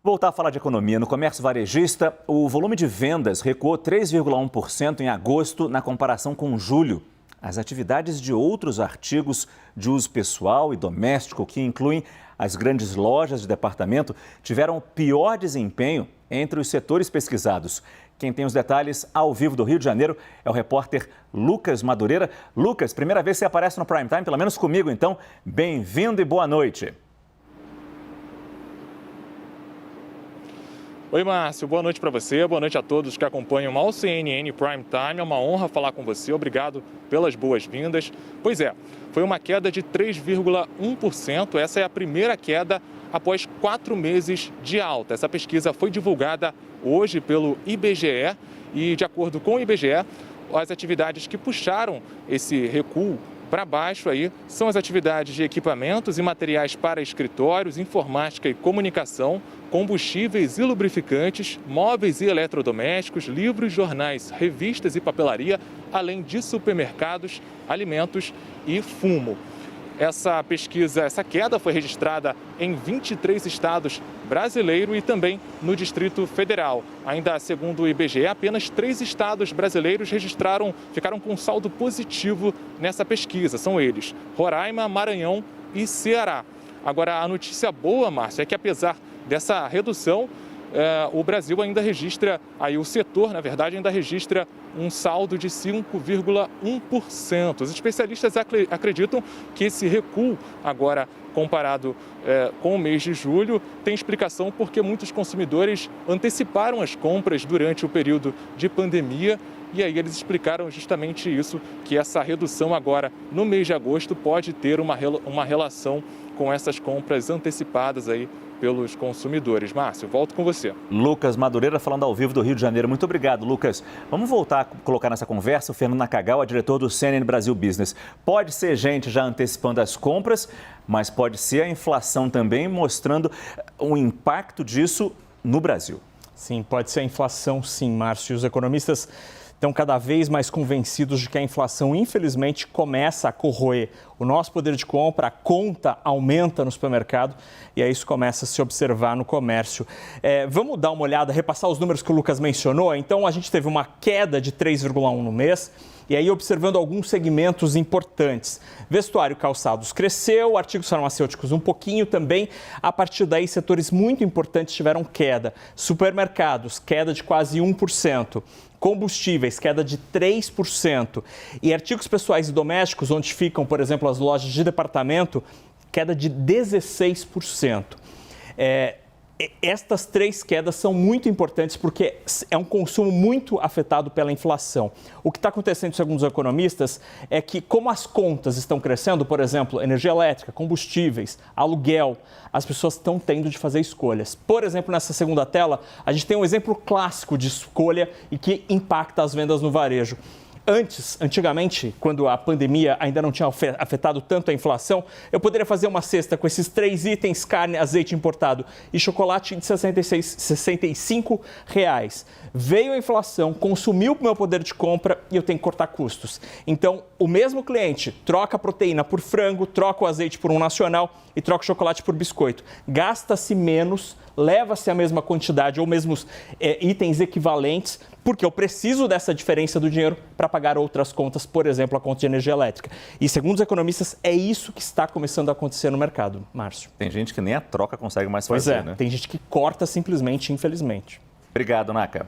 Voltar a falar de economia. No comércio varejista, o volume de vendas recuou 3,1% em agosto na comparação com julho. As atividades de outros artigos de uso pessoal e doméstico, que incluem as grandes lojas de departamento, tiveram pior desempenho entre os setores pesquisados. Quem tem os detalhes ao vivo do Rio de Janeiro é o repórter Lucas Madureira. Lucas, primeira vez que você aparece no Prime Time, pelo menos comigo, então. Bem-vindo e boa noite. Oi, Márcio. Boa noite para você. Boa noite a todos que acompanham o CNN Prime Time. É uma honra falar com você. Obrigado pelas boas-vindas. Pois é, foi uma queda de 3,1%. Essa é a primeira queda após 4 meses de alta. Essa pesquisa foi divulgada hoje pelo IBGE e, de acordo com o IBGE, as atividades que puxaram esse recuo para baixo aí são as atividades de equipamentos e materiais para escritórios, informática e comunicação, combustíveis e lubrificantes, móveis e eletrodomésticos, livros, jornais, revistas e papelaria, além de supermercados, alimentos e fumo. Essa queda foi registrada em 23 estados brasileiros e também no Distrito Federal. Ainda segundo o IBGE, apenas 3 estados brasileiros ficaram com saldo positivo nessa pesquisa. São eles: Roraima, Maranhão e Ceará. Agora, a notícia boa, Márcio, é que apesar dessa redução, o Brasil ainda registra, o setor, na verdade, ainda registra um saldo de 5,1%. Os especialistas acreditam que esse recuo, agora comparado com o mês de julho, tem explicação porque muitos consumidores anteciparam as compras durante o período de pandemia. E aí eles explicaram justamente isso, que essa redução agora no mês de agosto pode ter uma relação com essas compras antecipadas aí pelos consumidores. Márcio, volto com você. Lucas Madureira falando ao vivo do Rio de Janeiro. Muito obrigado, Lucas. Vamos voltar a colocar nessa conversa o Fernando Nakagawa, diretor do CNN Brasil Business. Pode ser gente já antecipando as compras, mas pode ser a inflação também mostrando o impacto disso no Brasil. Sim, pode ser a inflação sim, Márcio. Os economistas estão cada vez mais convencidos de que a inflação, infelizmente, começa a corroer o nosso poder de compra, a conta aumenta no supermercado e aí isso começa a se observar no comércio. Vamos dar uma olhada, repassar os números que o Lucas mencionou. Então, a gente teve uma queda de 3,1% no mês. E aí, observando alguns segmentos importantes. Vestuário e calçados cresceu, artigos farmacêuticos um pouquinho também. A partir daí, setores muito importantes tiveram queda. Supermercados, queda de quase 1%. Combustíveis, queda de 3%. E artigos pessoais e domésticos, onde ficam, por exemplo, as lojas de departamento, queda de 16%. Estas 3 quedas são muito importantes porque é um consumo muito afetado pela inflação. O que está acontecendo, segundo os economistas, é que como as contas estão crescendo, por exemplo, energia elétrica, combustíveis, aluguel, as pessoas estão tendo de fazer escolhas. Por exemplo, nessa segunda tela, a gente tem um exemplo clássico de escolha e que impacta as vendas no varejo. Antigamente, quando a pandemia ainda não tinha afetado tanto a inflação, eu poderia fazer uma cesta com esses 3 itens, carne, azeite importado e chocolate de R$65. Veio a inflação, consumiu o meu poder de compra e eu tenho que cortar custos. Então, o mesmo cliente troca a proteína por frango, troca o azeite por um nacional e troca o chocolate por biscoito. Gasta-se menos, leva-se a mesma quantidade ou mesmos itens equivalentes, porque eu preciso dessa diferença do dinheiro para pagar outras contas, por exemplo, a conta de energia elétrica. E segundo os economistas, é isso que está começando a acontecer no mercado, Márcio. Tem gente que nem a troca consegue mais fazer, né? Tem gente que corta simplesmente, infelizmente. Obrigado, Naka.